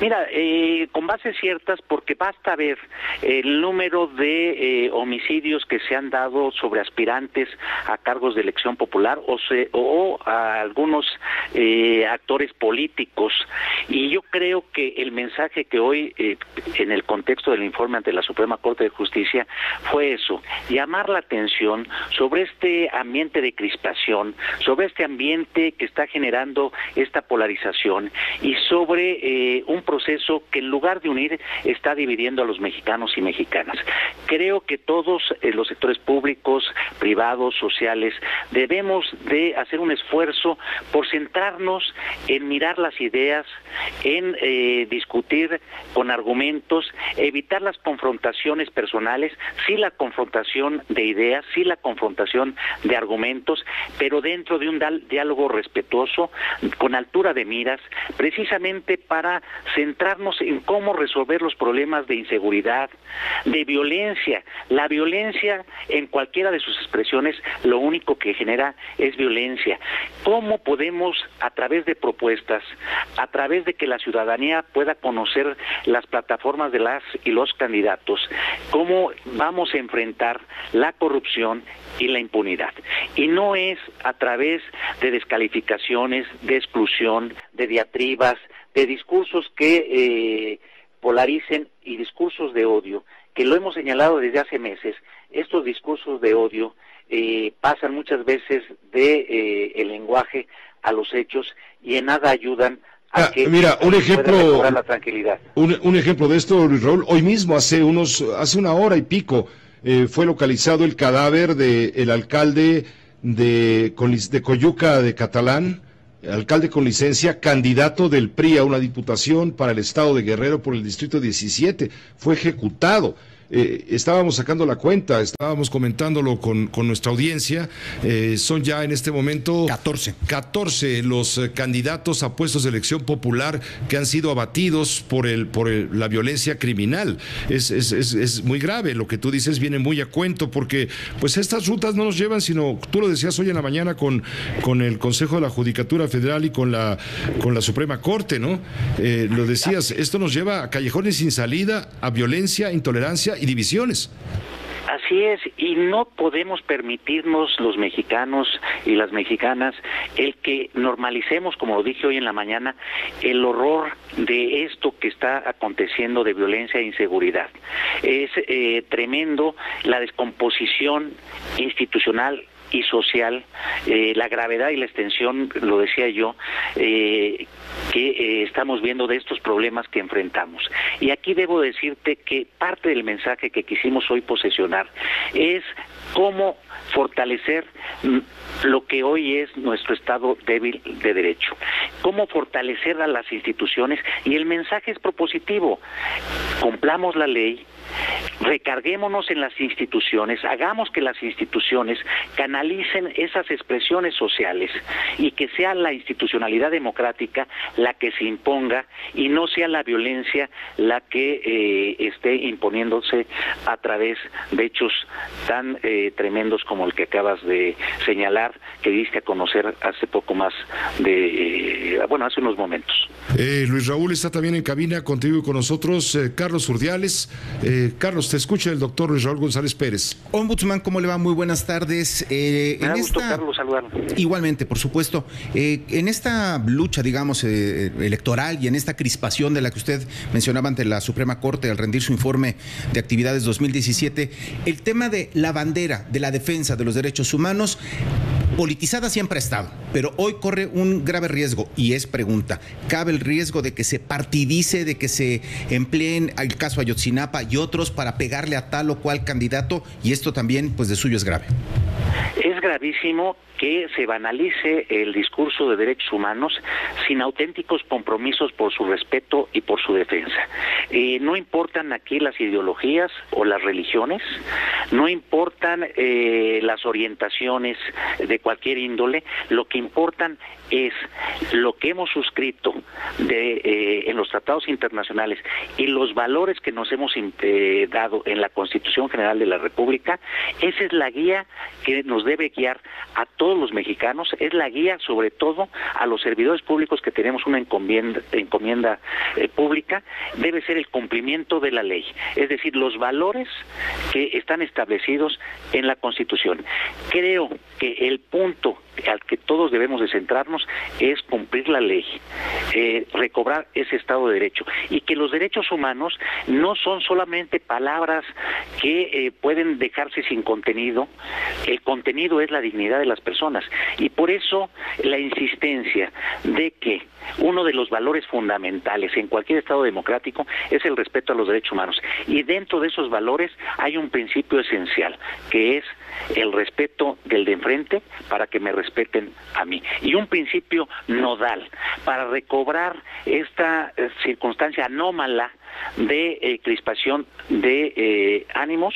Mira, con bases ciertas, porque basta ver el número de homicidios que se han dado sobre aspirantes a cargos de elección popular o a algunos actores políticos, y yo creo que el mensaje que hoy, en el contexto del informe ante la Suprema Corte de Justicia, fue eso, llamar la atención sobre este ambiente de crispación, sobre este ambiente que está generando esta polarización y sobre un proceso que en lugar de unir está dividiendo a los mexicanos y mexicanas. Creo que todos los sectores públicos, privados, sociales, debemos de hacer un esfuerzo por centrarnos en mirar las ideas, en discutir con argumentos, evitar las confrontaciones personales, sí la confrontación de ideas, sí la confrontación de argumentos, pero dentro de un diálogo respetuoso, con altura de miras, precisamente para centrarnos en cómo resolver los problemas de inseguridad, de violencia. La violencia, en cualquiera de sus expresiones, lo único que genera es violencia. ¿Cómo podemos, a través de propuestas, a través de que la ciudadanía pueda conocer las plataformas de las y los candidatos, cómo vamos a enfrentar la corrupción y la impunidad? Y no es a través de descalificaciones, de exclusión, de diatribas, de discursos que polaricen y discursos de odio, que lo hemos señalado desde hace meses. Estos discursos de odio pasan muchas veces de el lenguaje a los hechos y en nada ayudan a que mira, un ejemplo, pueda mejorar la tranquilidad. Un ejemplo de esto, Luis Raúl, hoy mismo, hace una hora y pico, fue localizado el cadáver del alcalde de Coyuca de Catalán, alcalde con licencia, candidato del PRI a una diputación para el estado de Guerrero por el distrito 17, fue ejecutado. Estábamos sacando la cuenta, estábamos comentándolo con nuestra audiencia, son ya en este momento 14 los candidatos a puestos de elección popular que han sido abatidos por la violencia criminal. Es muy grave, lo que tú dices viene muy a cuento, porque pues estas rutas no nos llevan, sino, tú lo decías hoy en la mañana con el Consejo de la Judicatura Federal y con la Suprema Corte, ¿no? Lo decías, esto nos lleva a callejones sin salida, a violencia, intolerancia y divisiones. Así es, y no podemos permitirnos los mexicanos y las mexicanas el que normalicemos, como lo dije hoy en la mañana, el horror de esto que está aconteciendo de violencia e inseguridad. Es tremendo la descomposición institucional y social, la gravedad y la extensión, lo decía yo, que estamos viendo de estos problemas que enfrentamos. Y aquí debo decirte que parte del mensaje que quisimos hoy posesionar es cómo fortalecer lo que hoy es nuestro Estado débil de derecho, cómo fortalecer a las instituciones, y el mensaje es propositivo: cumplamos la ley, recarguémonos en las instituciones, hagamos que las instituciones canalicen esas expresiones sociales y que sea la institucionalidad democrática la que se imponga y no sea la violencia la que esté imponiéndose a través de hechos tan tremendos como el que acabas de señalar, que diste a conocer hace poco más de, hace unos momentos. Luis Raúl está también en cabina contigo y con nosotros, Carlos Urdiales. Carlos, te escucha el doctor Luis Raúl González Pérez. Ombudsman, ¿cómo le va? Muy buenas tardes. Me da gusto, Carlos, saludarlo. Igualmente, por supuesto. En esta lucha, digamos, electoral y en esta crispación de la que usted mencionaba ante la Suprema Corte al rendir su informe de actividades 2017, el tema de la bandera, de la defensa de los derechos humanos, politizada siempre ha estado, pero hoy corre un grave riesgo, y es pregunta: ¿cabe el riesgo de que se partidice, de que se empleen el caso Ayotzinapa y otros para pegarle a tal o cual candidato? Y esto también, pues de suyo, es grave. Es gravísimo que se banalice el discurso de derechos humanos sin auténticos compromisos por su respeto y por su defensa. No importan aquí las ideologías o las religiones, no importan las orientaciones de cualquier índole, lo que importan es lo que hemos suscrito en los tratados internacionales y los valores que nos hemos dado en la Constitución General de la República. Esa es la guía que nos debe debe guiar a todos los mexicanos, es la guía sobre todo a los servidores públicos que tenemos una encomienda pública, debe ser el cumplimiento de la ley, es decir, los valores que están establecidos en la Constitución. Creo que el punto al que todos debemos de centrarnos es cumplir la ley, recobrar ese Estado de Derecho, y que los derechos humanos no son solamente palabras que pueden dejarse sin contenido. El contenido es la dignidad de las personas, y por eso la insistencia de que uno de los valores fundamentales en cualquier Estado democrático es el respeto a los derechos humanos, y dentro de esos valores hay un principio esencial, que es el respeto del de enfrente para que me respeten a mí, y un principio nodal para recobrar esta circunstancia anómala de crispación de ánimos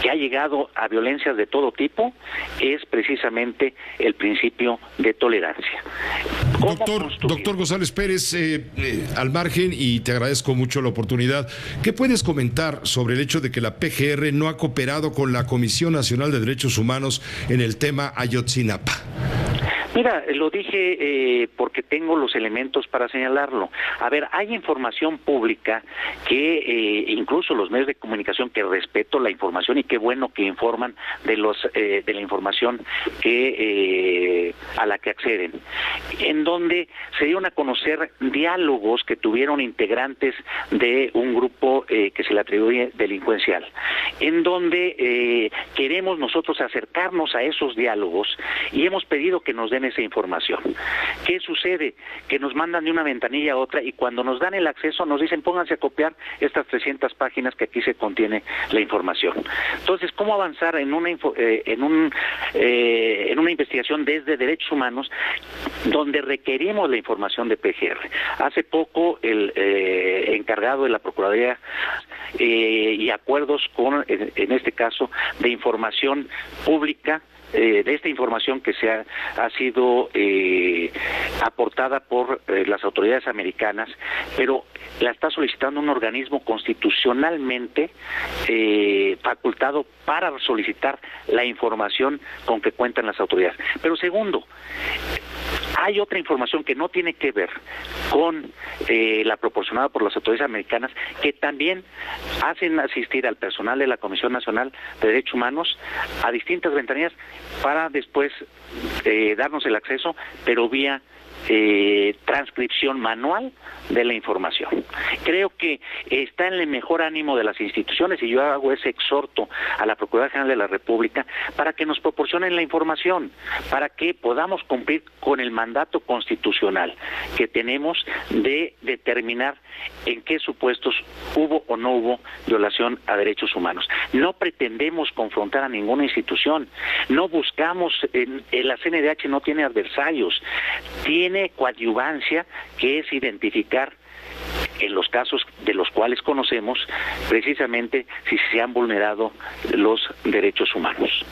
que ha llegado a violencias de todo tipo, es precisamente el principio de tolerancia. Doctor González Pérez, al margen, y te agradezco mucho la oportunidad, ¿qué puedes comentar sobre el hecho de que la PGR no ha cooperado con la Comisión Nacional de Derechos Humanos en el tema Ayotzinapa? Mira, lo dije porque tengo los elementos para señalarlo. A ver, hay información pública que incluso los medios de comunicación, que respeto la información y qué bueno que informan de la información que a la que acceden, en donde se dieron a conocer diálogos que tuvieron integrantes de un grupo que se le atribuye delincuencial, en donde queremos nosotros acercarnos a esos diálogos y hemos pedido que nos den esa información. ¿Qué sucede? Que nos mandan de una ventanilla a otra, y cuando nos dan el acceso nos dicen pónganse a copiar estas 300 páginas que aquí se contiene la información. Entonces, ¿cómo avanzar en una investigación desde derechos humanos donde requerimos la información de PGR? Hace poco el encargado de la Procuraduría y acuerdos con, en este caso, de información pública, de esta información que ha sido aportada por las autoridades americanas, pero la está solicitando un organismo constitucionalmente facultado para solicitar la información con que cuentan las autoridades. Pero segundo, hay otra información que no tiene que ver con la proporcionada por las autoridades americanas, que también hacen asistir al personal de la Comisión Nacional de Derechos Humanos a distintas ventanillas para después darnos el acceso, pero vía transcripción manual de la información. Creo que está en el mejor ánimo de las instituciones, y yo hago ese exhorto a la Procuraduría General de la República para que nos proporcionen la información, para que podamos cumplir con el mandato constitucional que tenemos de determinar en qué supuestos hubo o no hubo violación a derechos humanos. No pretendemos confrontar a ninguna institución, no buscamos, la CNDH no tiene adversarios, tiene coadyuvancia, que es identificar en los casos de los cuales conocemos precisamente si se han vulnerado los derechos humanos.